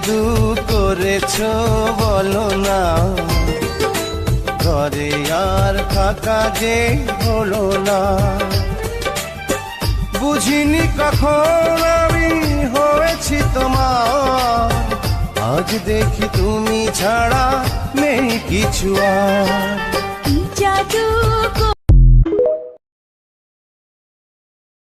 জাদু করেছো বলো না, ঘরে আর থাকা যে হলো না। বুঝিনি কখন আমি হয়েছি তোমার, আজ দেখি তুমি ছাড়া নেই কিছু আর। জাদু